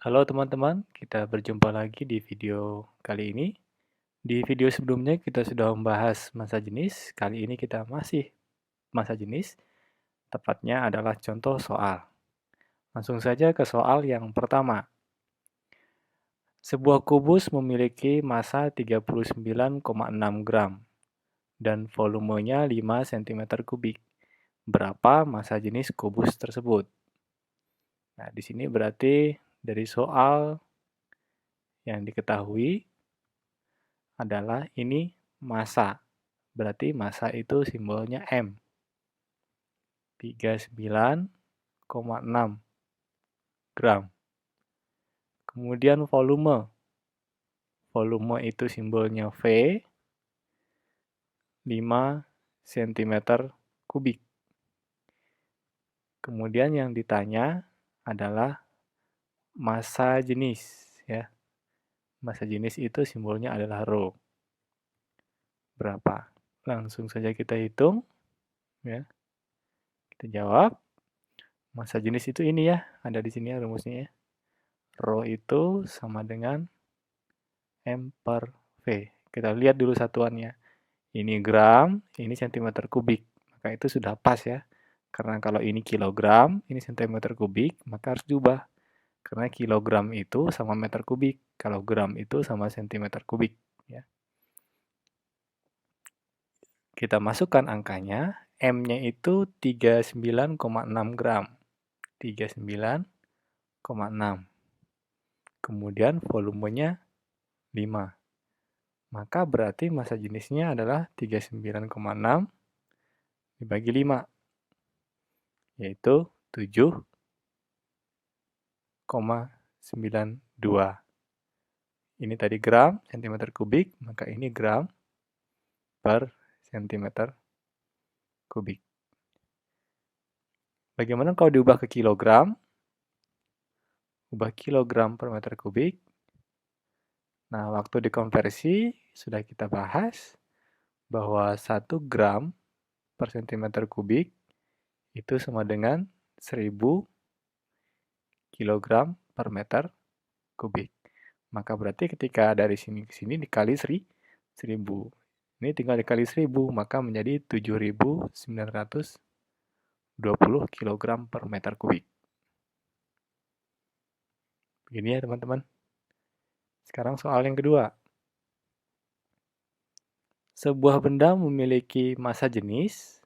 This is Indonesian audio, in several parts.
Halo teman-teman, kita berjumpa lagi di video kali ini. Di video sebelumnya kita sudah membahas massa jenis, kali ini kita masih massa jenis, tepatnya adalah contoh soal. Langsung saja ke soal yang pertama. Sebuah kubus memiliki massa 39,6 gram dan volumenya 5 cm kubik. Berapa massa jenis kubus tersebut? Nah, di sini berarti dari soal yang diketahui adalah ini massa. Berarti massa itu simbolnya M. 39,6 gram. Kemudian volume. Volume itu simbolnya V. 5 cm kubik. Kemudian yang ditanya adalah massa jenis. Ya. Massa jenis itu simbolnya adalah rho. Berapa? Langsung saja kita hitung. Ya. Kita jawab. Massa jenis itu ini ya, ada di sini ya rumusnya ya. Rho itu sama dengan M per V. Kita lihat dulu satuannya. Ini gram, ini cm kubik. Maka itu sudah pas ya. Karena kalau ini kilogram, ini cm kubik, maka harus diubah. Karena kilogram itu sama meter kubik. Kalau gram itu sama cm kubik. Ya. Kita masukkan angkanya, M-nya itu 39,6 gram. 39,6. Kemudian volumenya 5. Maka berarti massa jenisnya adalah 39,6 dibagi 5, yaitu 7,92. Ini tadi gram, cm kubik, maka ini gram per cm kubik. Bagaimana kalau diubah ke kilogram? Ubah kilogram per meter kubik. Nah, waktu dikonversi, sudah kita bahas bahwa 1 gram per cm kubik itu sama dengan 1000 kilogram per meter kubik. Maka berarti ketika dari sini ke sini dikali 1000. Ini tinggal dikali 1000, maka menjadi 7.920 kg per meter kubik. Begini ya teman-teman. Sekarang soal yang kedua. Sebuah benda memiliki massa jenis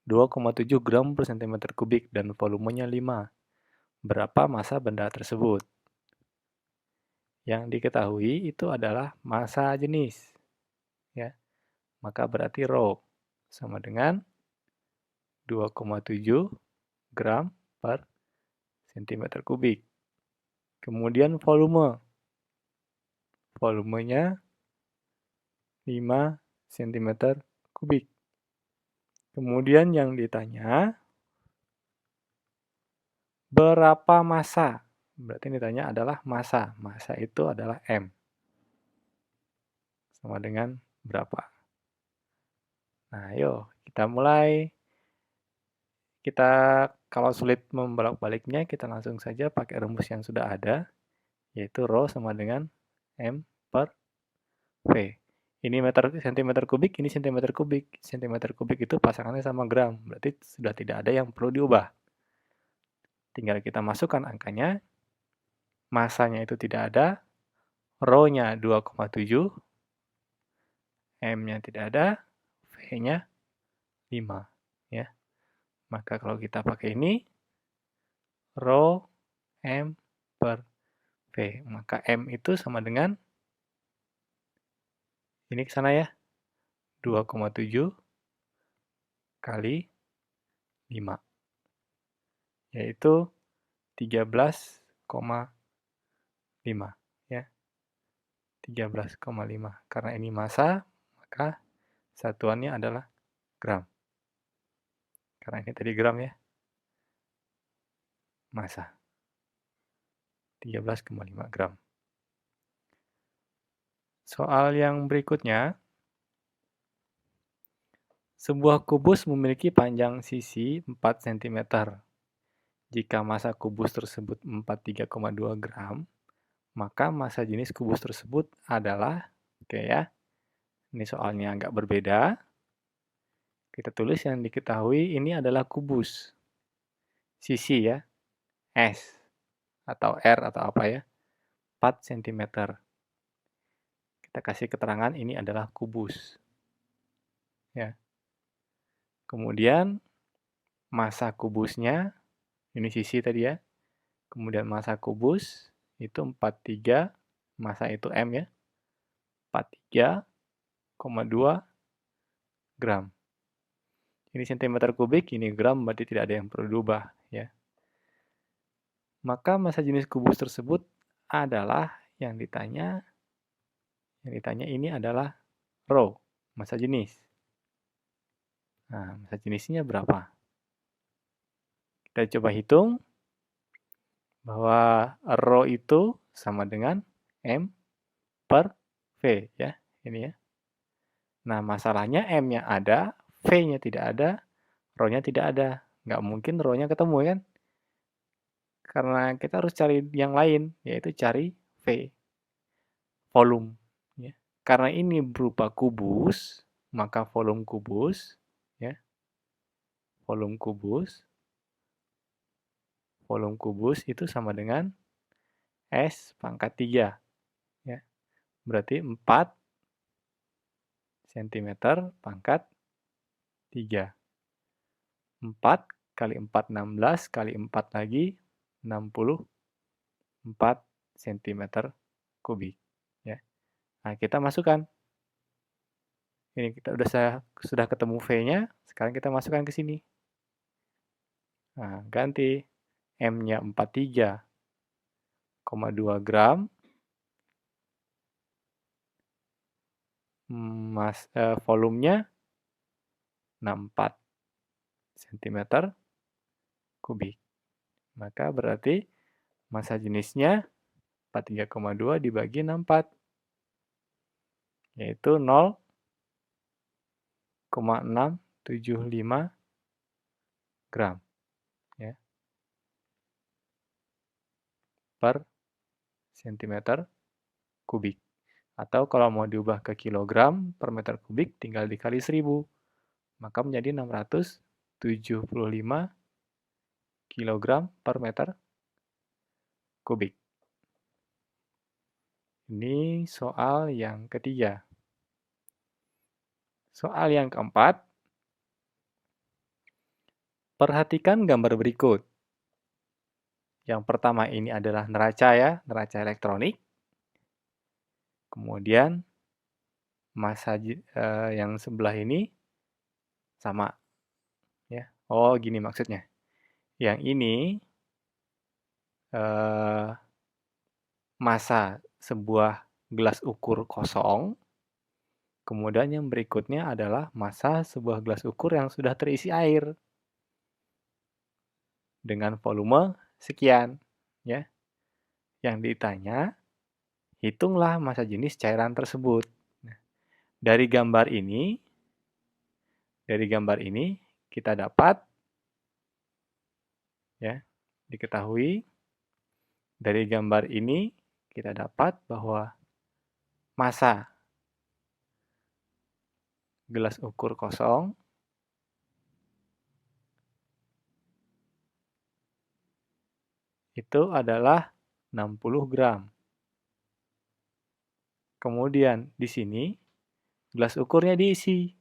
2,7 gram per cm kubik dan volumenya 5. Berapa massa benda tersebut? Yang diketahui itu adalah massa jenis. Ya. Maka berarti rho sama dengan 2,7 gram per cm kubik. Kemudian volume. Volumenya 5 cm kubik. Kemudian yang ditanya, berapa massa? Berarti yang ditanya adalah massa. Massa itu adalah M. Sama dengan berapa? Nah, ayo kita mulai. Kalau sulit membolak-baliknya, kita langsung saja pakai rumus yang sudah ada, yaitu rho sama dengan M per V. Ini cm kubik, ini cm kubik. Cm kubik itu pasangannya sama gram, berarti sudah tidak ada yang perlu diubah. Tinggal kita masukkan angkanya, massanya itu tidak ada, rho-nya 2,7, M-nya tidak ada, V-nya 5. Ya. Maka kalau kita pakai ini, rho M per V. Maka M itu sama dengan, ini ke sana ya, 2,7 kali 5. Yaitu 13,5. Ya. 13,5. Karena ini massa, maka satuannya adalah gram. Karena ini tadi gram ya. Massa. 13,5 gram. Soal yang berikutnya. Sebuah kubus memiliki panjang sisi 4 cm. Jika massa kubus tersebut 43,2 gram, maka massa jenis kubus tersebut adalah, oke ya, ini soalnya agak berbeda. Kita tulis yang diketahui ini adalah kubus. Sisi ya, S atau R atau apa ya, 4 cm. Kita kasih keterangan ini adalah kubus. Ya. Kemudian massa kubusnya, ini sisi tadi ya. Kemudian massa kubus itu 43, massa itu M ya. 43,2 gram. Ini cm kubik, ini gram, berarti tidak ada yang perlu diubah ya. Maka massa jenis kubus tersebut adalah yang ditanya ini adalah rho, massa jenis. Nah, massa jenisnya berapa? Kita coba hitung bahwa rho itu sama dengan M per V ya, ini ya. Nah, masalahnya M-nya ada, V-nya tidak ada, rho-nya tidak ada. Nggak mungkin rho-nya ketemu kan? Karena kita harus cari yang lain, yaitu cari V, volume. Ya. Karena ini berupa kubus, maka volume kubus, ya, volume kubus itu sama dengan S pangkat 3. Ya. Berarti 4 cm pangkat 3. 4 kali 4, 16, kali 4 lagi, 64 cm kubik. Ya. Nah, kita masukkan. Ini kita sudah ketemu V-nya, sekarang kita masukkan ke sini. Nah, ganti. M-nya 43,2 gram. Volumenya 64 cm kubik. Maka berarti massa jenisnya 43,2 dibagi 64, yaitu 0,675 gram ya, per cm kubik. Atau kalau mau diubah ke kilogram per meter kubik, tinggal dikali 1000. Maka menjadi 675 kg per meter kubik. Ini soal yang ketiga. Soal yang keempat, perhatikan gambar berikut. Yang pertama ini adalah neraca ya, neraca elektronik. Kemudian massa yang sebelah ini sama. Ya. Oh, gini maksudnya. Yang ini massa sebuah gelas ukur kosong. Kemudian yang berikutnya adalah massa sebuah gelas ukur yang sudah terisi air dengan volume sekian, ya. Yang ditanya, hitunglah massa jenis cairan tersebut. Nah, dari gambar ini kita dapat, ya, diketahui dari gambar ini kita dapat bahwa massa gelas ukur kosong itu adalah 60 gram. Kemudian di sini gelas ukurnya diisi.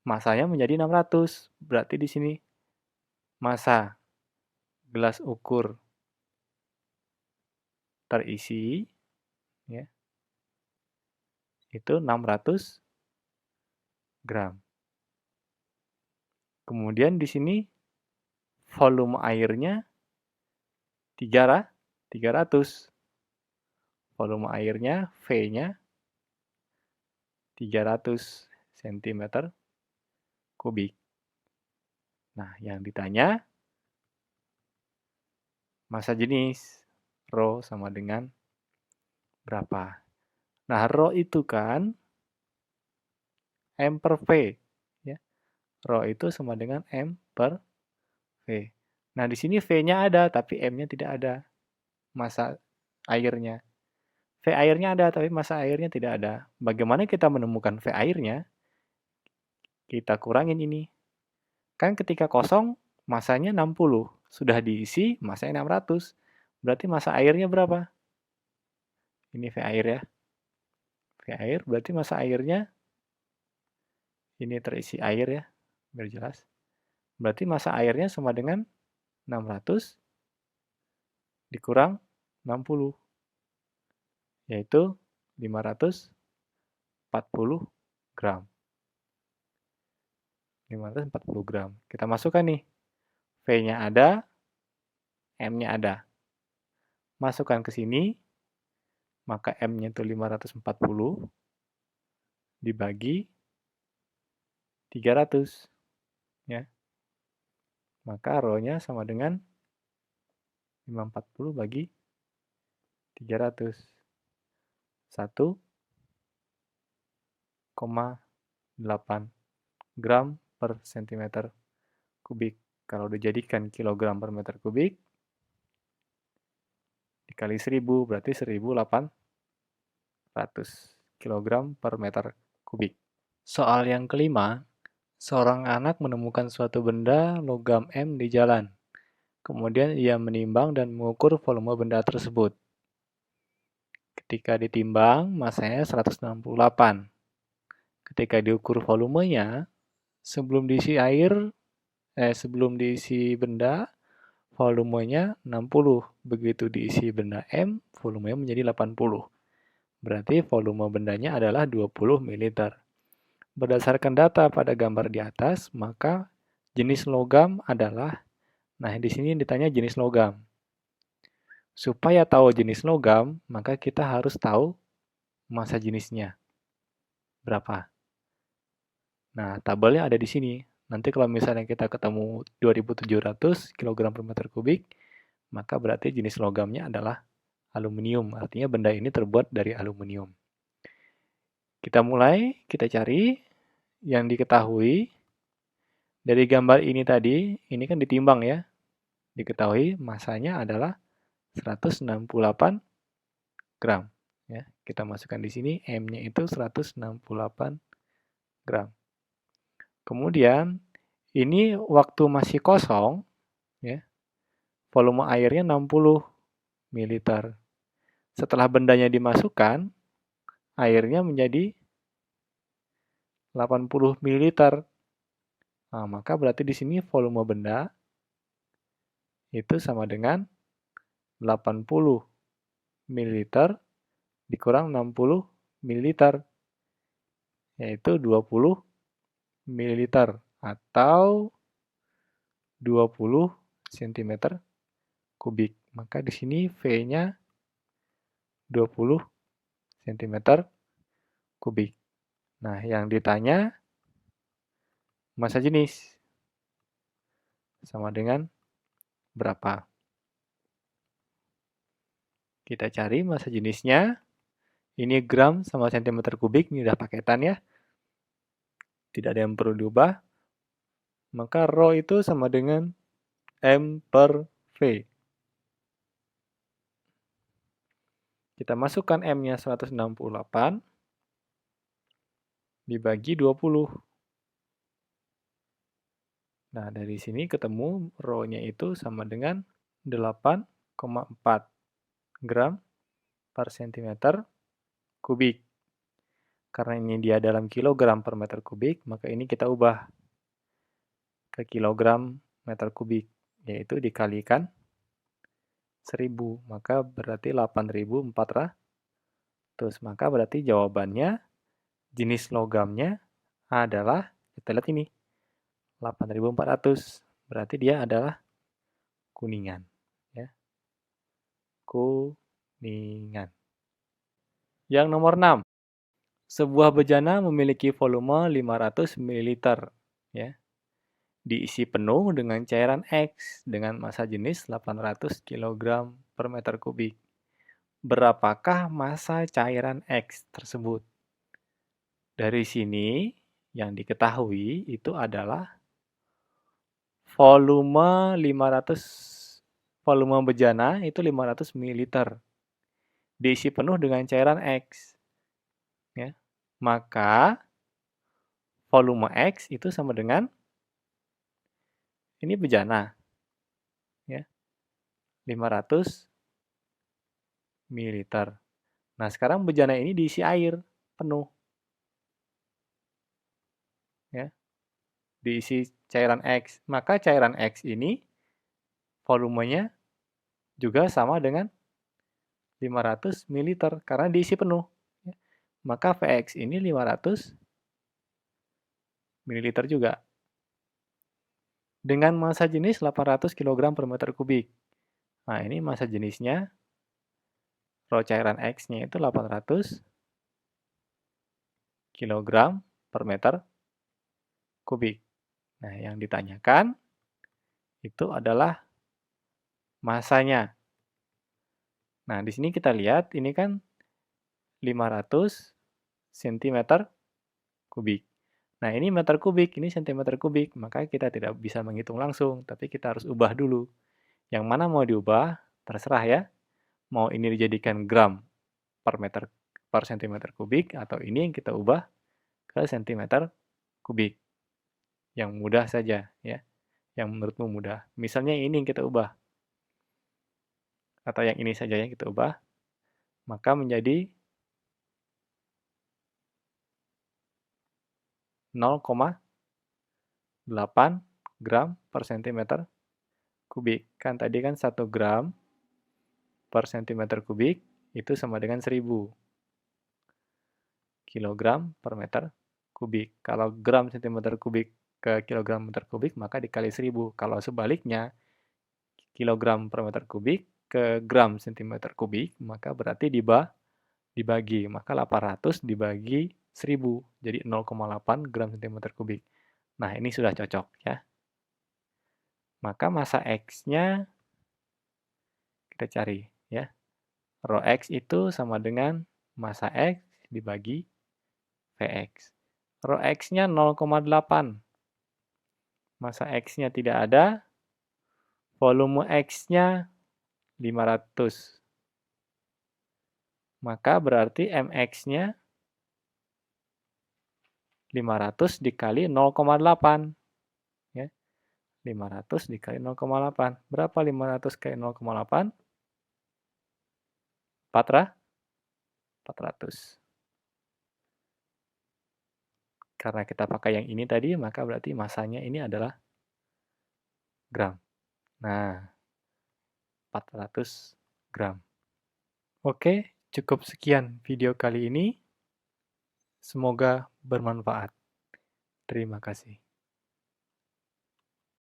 Massanya menjadi 600. Berarti di sini massa gelas ukur terisi ya, itu 600 gram. Kemudian di sini volume airnya 300. Volume airnya V-nya 300 cm kubik. Nah, yang ditanya massa jenis rho sama dengan berapa? Nah, rho itu kan M per V. Ya. Rho itu sama dengan M per V. Nah, di sini V-nya ada, tapi M-nya tidak ada. Massa airnya. V airnya ada, tapi massa airnya tidak ada. Bagaimana kita menemukan V airnya? Kita kurangin ini. Kan ketika kosong, massanya 60. Sudah diisi, massanya 600. Berarti massa airnya berapa? Ini V air ya. V air berarti massa airnya, ini terisi air ya, biar jelas. Berarti massa airnya sama dengan 600 dikurang 60, yaitu 540 gram. 540 gram. Kita masukkan nih. V-nya ada, M-nya ada. Masukkan ke sini, maka M-nya itu 540 dibagi 300. Ya. Maka rho-nya sama dengan 540 bagi 300. 1,8 gram per sentimeter kubik. Kalau dijadikan kilogram per meter kubik, dikali 1000 berarti 1800 kilogram per meter kubik. Soal yang kelima, seorang anak menemukan suatu benda logam M di jalan. Kemudian ia menimbang dan mengukur volume benda tersebut. Ketika ditimbang, massanya 168. Ketika diukur volumenya, sebelum diisi benda, volumenya 60. Begitu diisi benda M, volumenya menjadi 80. Berarti volume bendanya adalah 20 ml. Berdasarkan data pada gambar di atas, maka jenis logam adalah, nah di sini ditanya jenis logam. Supaya tahu jenis logam, maka kita harus tahu massa jenisnya. Berapa? Nah, tabelnya ada di sini. Nanti kalau misalnya kita ketemu 2700 kg per meter kubik, maka berarti jenis logamnya adalah aluminium. Artinya benda ini terbuat dari aluminium. Kita mulai, kita cari yang diketahui. Dari gambar ini tadi, ini kan ditimbang ya. Diketahui massanya adalah 168 gram. Ya, kita masukkan di sini, M-nya itu 168 gram. Kemudian, ini waktu masih kosong, ya, volume airnya 60 ml. Setelah bendanya dimasukkan, airnya menjadi 80 ml. Nah, maka berarti di sini volume benda itu sama dengan 80 ml dikurang 60 ml, yaitu 20 ml atau 20 cm kubik. Maka di sini V-nya 20 cm kubik. Nah, yang ditanya massa jenis sama dengan berapa? Kita cari massa jenisnya. Ini gram sama centimeter kubik, ini udah paketan ya. Tidak ada yang perlu diubah. Maka rho itu sama dengan M per V. Kita masukkan M-nya 168 dibagi 20. Nah, dari sini ketemu rho-nya itu sama dengan 8,4 gram per sentimeter kubik. Karena ini dia dalam kilogram per meter kubik, maka ini kita ubah ke kilogram meter kubik, yaitu dikalikan 1000, maka berarti 8400. Maka berarti jawabannya, jenis logamnya adalah, kita lihat ini, 8400. Berarti dia adalah kuningan. Ya. Kuningan. Yang nomor 6. Sebuah bejana memiliki volume 500 ml. Ya. Diisi penuh dengan cairan X dengan massa jenis 800 kg per meter kubik. Berapakah massa cairan X tersebut? Dari sini yang diketahui itu adalah volume 500 volume bejana itu 500 ml. Diisi penuh dengan cairan X. Ya. Maka volume X itu sama dengan ini bejana. Ya. 500 ml. Nah, sekarang bejana ini diisi air penuh. Ya. Diisi cairan X. Maka cairan X ini volumenya juga sama dengan 500 ml karena diisi penuh. Maka Vx ini 500 ml juga. Dengan massa jenis 800 kg per meter kubik. Nah, ini massa jenisnya, rho cairan X-nya itu 800 kg per meter kubik. Nah, yang ditanyakan itu adalah massanya. Nah, di sini kita lihat ini kan 500 cm kubik. Nah, ini meter kubik, ini cm kubik, maka kita tidak bisa menghitung langsung, tapi kita harus ubah dulu. Yang mana mau diubah, terserah ya. Mau ini dijadikan gram per cm kubik, atau ini yang kita ubah ke cm kubik. Yang mudah saja, ya. Yang menurutmu mudah. Misalnya ini yang kita ubah. Atau yang ini saja yang kita ubah. Maka menjadi 0,8 gram per cm kubik. Kan tadi kan 1 gram per cm kubik itu sama dengan 1000 kilogram per meter kubik. Kalau gram cm kubik ke kilogram meter kubik, maka dikali 1000. Kalau sebaliknya, kilogram per meter kubik ke gram cm kubik, maka berarti dibagi. Maka 800 dibagi 1000, jadi 0,8 gram cm kubik. Nah, ini sudah cocok ya. Maka massa X-nya kita cari ya. Rho X itu sama dengan massa X dibagi Vx. Rho X-nya 0,8. Massa X-nya tidak ada. Volume X-nya 500. Maka berarti Mx-nya 500 dikali 0,8. Ya. 500 dikali 0,8. Berapa 500 kali 0,8? 400. Karena kita pakai yang ini tadi, maka berarti masanya ini adalah gram. Nah, 400 gram. Oke, cukup sekian video kali ini. Semoga bermanfaat. Terima kasih.